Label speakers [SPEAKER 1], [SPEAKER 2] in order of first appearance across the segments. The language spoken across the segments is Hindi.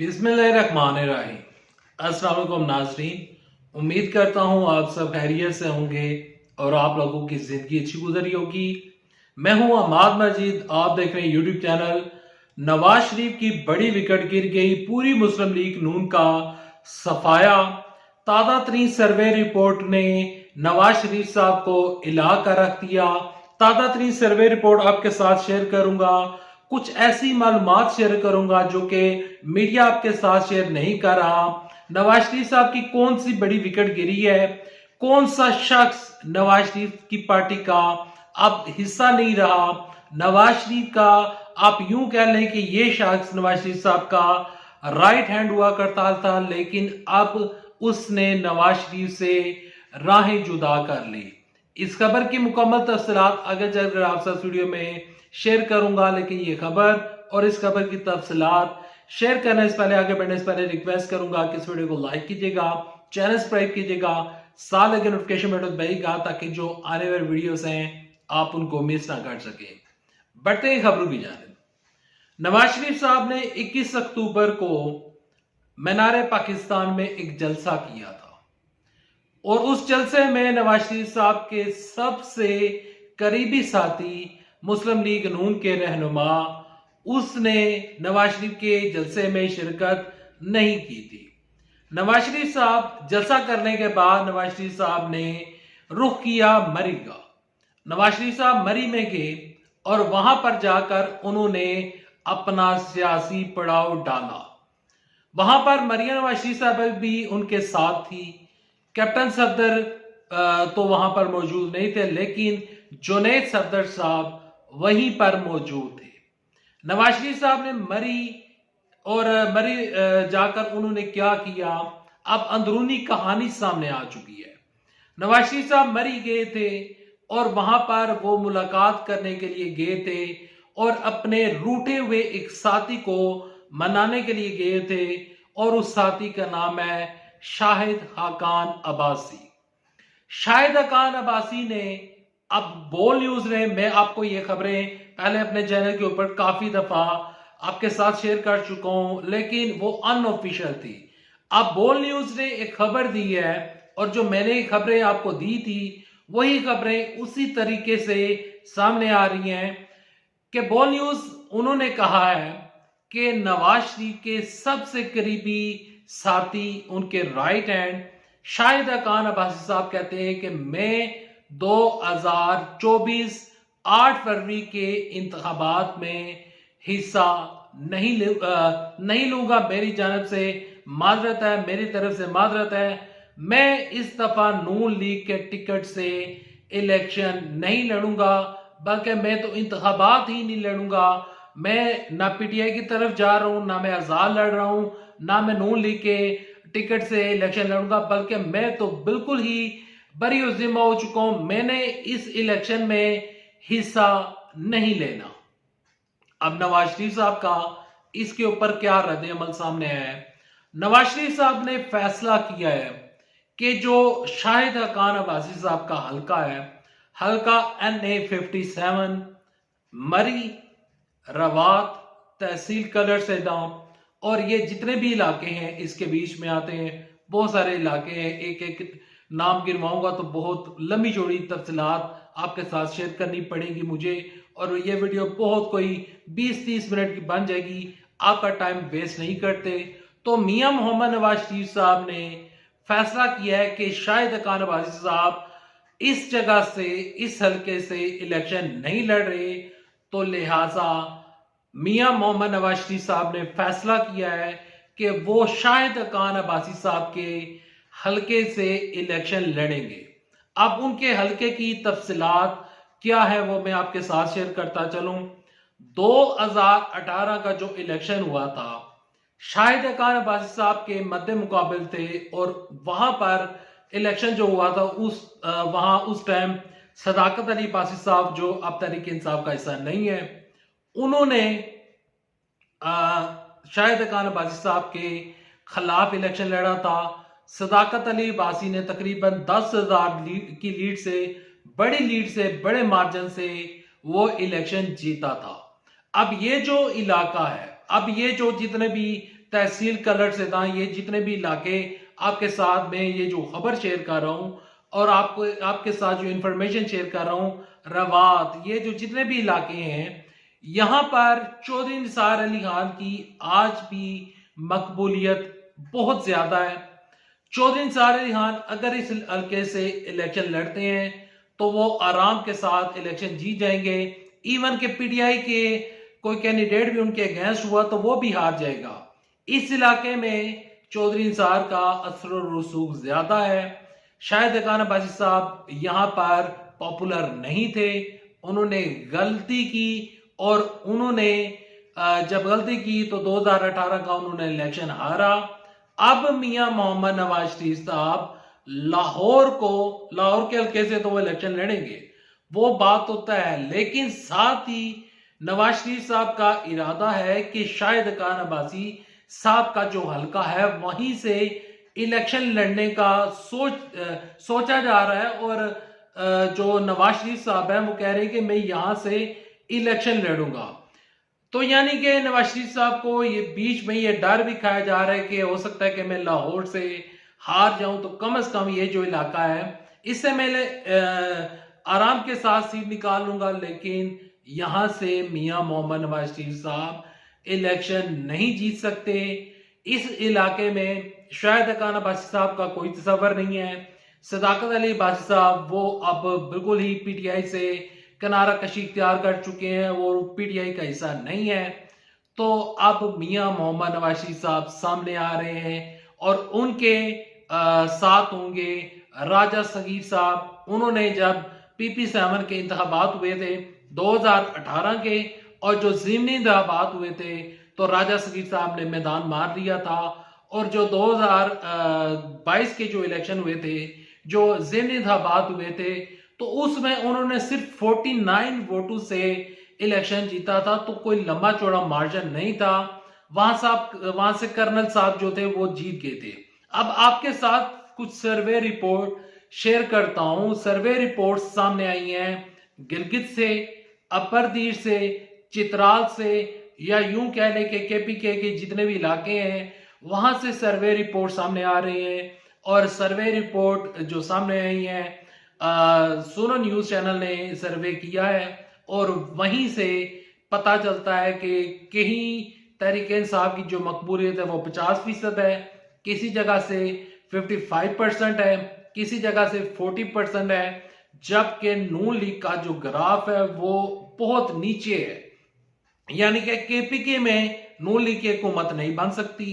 [SPEAKER 1] बिस्मिल्लाहिर्रहमानिर्रहीम। अस्सलाम वालेकुम नाज़रीन, उम्मीद करता हूँ आप सब खैरियत से होंगे और आप लोगों की ज़िंदगी अच्छी गुजरी होगी। मैं हूँ अमाद मजीद, आप देख रहे हैं यूट्यूब चैनल। नवाज शरीफ की बड़ी विकेट गिर गई, पूरी मुस्लिम लीग नून का सफाया। ताज़ा तरीन सर्वे रिपोर्ट ने नवाज शरीफ साहब को हिला कर रख दिया। ताज़ा तरीन सर्वे रिपोर्ट आपके साथ शेयर करूंगा, कुछ ऐसी मालूमात शेयर करूंगा जो कि मीडिया आपके साथ शेयर नहीं कर रहा। नवाज शरीफ साहब की कौन सी बड़ी विकेट गिरी है, कौन सा शख्स नवाज शरीफ की पार्टी का अब हिस्सा नहीं रहा। नवाज शरीफ का आप यूं कह लें कि ये शख्स नवाज शरीफ साहब का राइट हैंड हुआ करता था, लेकिन अब उसने नवाज शरीफ से राहें जुदा कर ली। इस खबर की मुकम्मल तफसीलात आगे चलकर आप सब वीडियो में शेयर करूंगा, लेकिन ये खबर और इस खबर की तफसीलात शेयर करने से पहले, आगे बढ़ने से पहले रिक्वेस्ट करूंगा कि इस वीडियो को लाइक कीजिएगा, चैनल सब्सक्राइब कीजिएगा, साथ लगे नोटिफिकेशन बटन दबाइएगा ताकि जो आने वाले वीडियोस हैं आप उनको मिस ना कर सके। बढ़ते हैं खबरों की जानिब। नवाज शरीफ साहब ने 21 अक्टूबर को मीनार पाकिस्तान में एक जलसा किया था और उस जलसे में नवाज शरीफ साहब के सबसे करीबी साथी मुस्लिम लीग नून के रहनुमा, उसने नवाज शरीफ के जलसे में शिरकत नहीं की थी। नवाज शरीफ साहब जलसा करने के बाद नवाज शरीफ साहब ने रुख किया मरी का। नवाज शरीफ साहब मरी में गए और वहां पर जाकर उन्होंने अपना सियासी पड़ाव डाला। वहां पर मरियम नवाज शरीफ साहब भी उनके साथ थी। कैप्टन सफदर तो वहां पर मौजूद नहीं थे, लेकिन जुनैद सफदर साहब वहीं पर मौजूद थे। नवाज शरीफ साहब ने मरी जाकर उन्होंने क्या किया, अब अंदरूनी कहानी सामने आ चुकी है। नवाज शरीफ साहब मरी गए थे और वहां पर वो मुलाकात करने के लिए गए थे और अपने रूठे हुए एक साथी को मनाने के लिए गए थे और उस साथी का नाम है शाहिद खाकान अब्बासी। शाहिद खाकान अब्बासी ने अब बोल न्यूज ने, मैं आपको ये खबरें पहले अपने चैनल के ऊपर काफी दफा आपके साथ शेयर कर चुका हूं, लेकिन वो अनऑफिशियल थी। अब बोल न्यूज ने एक खबर दी है और जो मैंने खबरें आपको दी थी वही खबरें उसी तरीके से सामने आ रही हैं कि बोल न्यूज उन्होंने कहा है कि नवाज शरीफ के सबसे करीबी साथी, उनके राइट हैंड शाहिद खान अब्बासी साहब कहते हैं कि मैं 2024 8 फरवरी के इंतखाबात में हिस्सा नहीं लूंगा। मेरी जानब से माजरत है, मेरी तरफ से माजरत है। मैं इस दफा नून लीग के टिकट से इलेक्शन नहीं लड़ूंगा, बल्कि मैं तो इंतखाबात ही नहीं लड़ूंगा। मैं ना पीटीआई की तरफ जा रहा हूं, ना मैं आजाद लड़ रहा हूं, ना मैं नून लीग के टिकट से इलेक्शन लड़ूंगा, बल्कि मैं तो बिल्कुल ही बरी जिम्मा हो चुका हूं। मैंने इस इलेक्शन में हिस्सा नहीं लेना। अब नवाज शरीफ साहब का इसके ऊपर क्या रद्द अमल सामने आया है। नवाज शरीफ साहब ने फैसला किया है कि जो शाहिद खाकान अब्बासी साहब का हल्का है, हल्का NA 57 मरी, रवात, तहसील कलर सैदाम और ये जितने भी इलाके हैं इसके बीच में आते हैं। बहुत सारे इलाके हैं, एक एक नाम गिनवाऊंगा तो बहुत लंबी चौड़ी तफसीलात आपके साथ शेयर करनी पड़ेगी मुझे, और ये वीडियो बहुत कोई 20-30 मिनट की बन जाएगी। आपका टाइम वेस्ट नहीं करते तो मियां मोहम्मद नवाज शरीफ साहब ने फैसला किया है कि शाहिद खान अब्बासी साहब इस जगह से, इस हल्के से इलेक्शन नहीं लड़ रहे, तो लिहाजा मियां मोहम्मद नवाज शरीफ साहब ने फैसला किया है कि वो शाहिद खान अब्बासी साहब के हल्के से इलेक्शन लड़ेंगे। अब उनके हल्के की तफसीलात क्या है वो मैं आपके साथ शेयर करता चलूं। 2018 का जो इलेक्शन हुआ था, शाहिद खान अब्बासी साहब के मद्दे मुकाबिल थे और वहां पर इलेक्शन जो हुआ था वहां उस टाइम सदाकत अली अब्बासी साहब, जो अब तहरीक इंसाफ का हिस्सा नहीं है, उन्होंने शाहिद खान अब्बासी साहब के खिलाफ इलेक्शन लड़ा था। सदाकत अली अब्बासी ने तकरीबन 10,000 की लीड से, बड़ी लीड से, बड़े मार्जिन से वो इलेक्शन जीता था। अब ये जो इलाका है, अब ये जो जितने भी तहसील कलर से था, ये जितने भी इलाके आपके साथ में ये जो खबर शेयर कर रहा हूँ और आपको आपके साथ जो इंफॉर्मेशन शेयर कर रहा हूँ, रवात, ये जो जितने भी इलाके हैं, यहाँ पर चौधरी निसार अली खान की आज भी मकबूलियत बहुत ज्यादा है। चौधरी निसार अली खान अगर इस हल्के से इलेक्शन लड़ते हैं तो वो आराम के साथ इलेक्शन जीत जाएंगे। इवन के पीटीआई के कोई कैंडिडेट भी उनके अगेंस्ट हुआ तो वो भी हार जाएगा। इस इलाके में चौधरी निसार का असर और रसूख ज्यादा है। शायद खान अब्बासी साहब यहाँ पर पॉपुलर नहीं थे, उन्होंने गलती की और उन्होंने जब गलती की तो 2018 का उन्होंने इलेक्शन हारा। अब मियां मोहम्मद नवाज शरीफ साहब लाहौर के हल्के से तो वो इलेक्शन लड़ेंगे, वो बात होता है, लेकिन साथ ही नवाज शरीफ साहब का इरादा है कि शायद खान अब्बासी साहब का जो हल्का है वहीं से इलेक्शन लड़ने का सोचा जा रहा है। और जो नवाज शरीफ साहब हैं वो कह रहे हैं कि मैं यहां से इलेक्शन लड़ूंगा। तो यानी कि नवाज शरीफ साहब को ये बीच में ये डर भी खाया जा रहा है कि हो सकता है कि मैं लाहौर से हार जाऊं तो कम से कम ये जो इलाका है इससे मैं आराम के साथ सीट निकाल लूंगा, लेकिन यहां से मियां मोहम्मद नवाज शरीफ साहब इलेक्शन नहीं जीत सकते। इस इलाके में शायद खान अब्बासी साहब का कोई तस्वर नहीं है। सदाकत अली अब्बासी साहब वो अब बिल्कुल ही पीटीआई से किनारा कशी इख्तियार कर चुके हैं, वो पीटीआई का हिस्सा नहीं है। तो अब मियां मोहम्मद नवाज शरीफ साहब सामने आ रहे हैं और उनके साथ होंगे राजा सगीर साहब। उन्होंने जब PP7 के इंतखाबात हुए थे 2018 के और जो ज़िमनी इंतखाबात हुए थे तो राजा सगीर साहब ने मैदान मार दिया था। और जो 2022 के जो इलेक्शन हुए थे, जो ज़िमनी इंतखाबात हुए थे, तो उसमें उन्होंने सिर्फ 49 वोटों से इलेक्शन जीता था, तो कोई लंबा चौड़ा मार्जिन नहीं था। वहां से कर्नल साहब जो थे वो जीत गए थे। अब आपके साथ कुछ सर्वे रिपोर्ट शेयर करता हूं। सर्वे रिपोर्ट सामने आई हैं गिलगित से, अपर से, चित्राल से, या यूं कह लें कि KPK के जितने भी इलाके हैं वहां से सर्वे रिपोर्ट सामने आ रही है। और सर्वे रिपोर्ट जो सामने आई है सोनो न्यूज चैनल ने सर्वे किया है और वहीं से पता चलता है कि कहीं तहरीक इंसाफ की जो मकबूलियत है वो 50% है, किसी जगह से 55% है, किसी जगह से 40% है, जबकि नून लीग का जो ग्राफ है वो बहुत नीचे है। यानी कि KPK में नून लीग की हुकूमत नहीं बन सकती।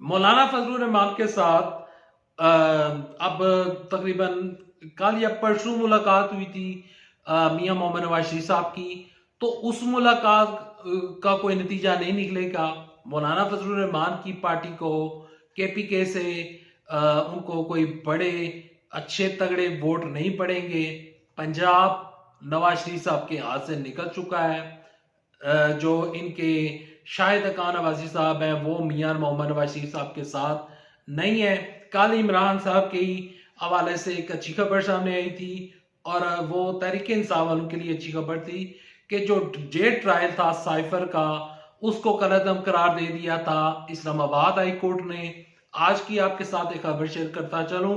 [SPEAKER 1] मौलाना फजलुर रहमान के साथ अब तकरीबन कल या परसों मुलाकात हुई थी मियां मोहम्मद नवाज शरीफ साहब की, तो उस मुलाकात का कोई नतीजा नहीं निकलेगा। मौलाना फजलुर रहमान की पार्टी को KPK से उनको कोई बड़े अच्छे तगड़े वोट नहीं पड़ेंगे। पंजाब नवाज शरीफ साहब के हाथ से निकल चुका है। जो इनके शाहिद खान अब्बासी साहब हैं वो मियां मोहम्मद नवाज शरीफ साहब के साथ नहीं है। कल इमरान साहब के ही हवाले से एक अच्छी खबर सामने आई थी और वो तहरीक इंसाफ वालों के लिए अच्छी खबर थी कि जो जेल ट्रायल था साइफर का उसको कलअदम करार दे दिया था इस्लामाबाद हाई कोर्ट ने। आज की आपके साथ एक खबर शेयर करता चलूं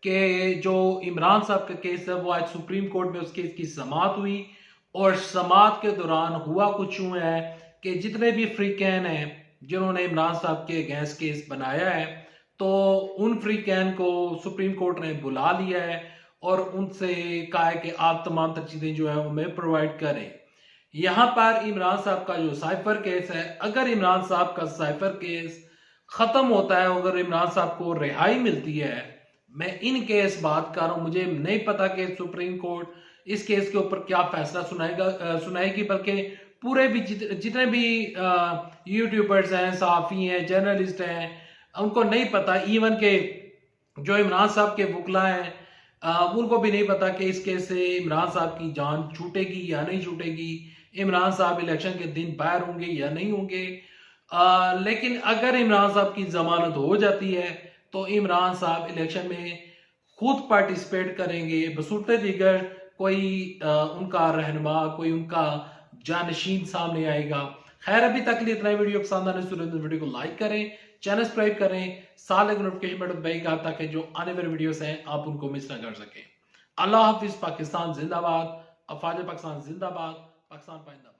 [SPEAKER 1] कि जो इमरान साहब का केस है वो आज सुप्रीम कोर्ट में उस केस की समाअत हुई और समाअत के दौरान हुआ कुछ यूं है कि जितने भी फ्रीकैन हैं जिन्होंने इमरान साहब के अगेंस्ट केस बनाया है तो उन फ्रीकैन को सुप्रीम कोर्ट ने बुला लिया है और उनसे कहा है कि आप तमाम तर चीजें जो है वो हमें प्रोवाइड करें। यहाँ पर इमरान साहब का जो साइफर केस है, अगर इमरान साहब का साइफर केस खत्म होता है, अगर इमरान साहब को रिहाई मिलती है, मैं इन केस बात कर रहा हूं, मुझे नहीं पता कि सुप्रीम कोर्ट इस केस के ऊपर क्या फैसला सुनाएगी, बल्कि पूरे भी जितने भी यूट्यूबर्स हैं, सहाफी हैं, जर्नलिस्ट हैं, उनको नहीं पता। इवन के जो इमरान साहब के वकला हैं उनको भी नहीं पता कि इस केस से इमरान साहब की जान छूटेगी या नहीं छूटेगी, इमरान साहब इलेक्शन के दिन बाहर होंगे या नहीं होंगे। लेकिन अगर इमरान साहब की जमानत हो जाती है तो इमरान साहब इलेक्शन में खुद पार्टिसिपेट करेंगे, बसूरते दीगर कोई उनका रहनुमा, कोई उनका जानशीन सामने आएगा। खैर अभी तक के लिए इतना ही। वीडियो पसंद आने से वीडियो को लाइक करें, चैनल सब्सक्राइब करें, साथ लगे नोटिफिकेशन बटन बेल ताकि जो आने वाले वीडियोस हैं आप उनको मिस ना कर सकें। अल्लाह हाफिज। पाकिस्तान जिंदाबाद। अफवाज पाकिस्तान जिंदाबाद। पाकिस्तान पाइंदाबाद।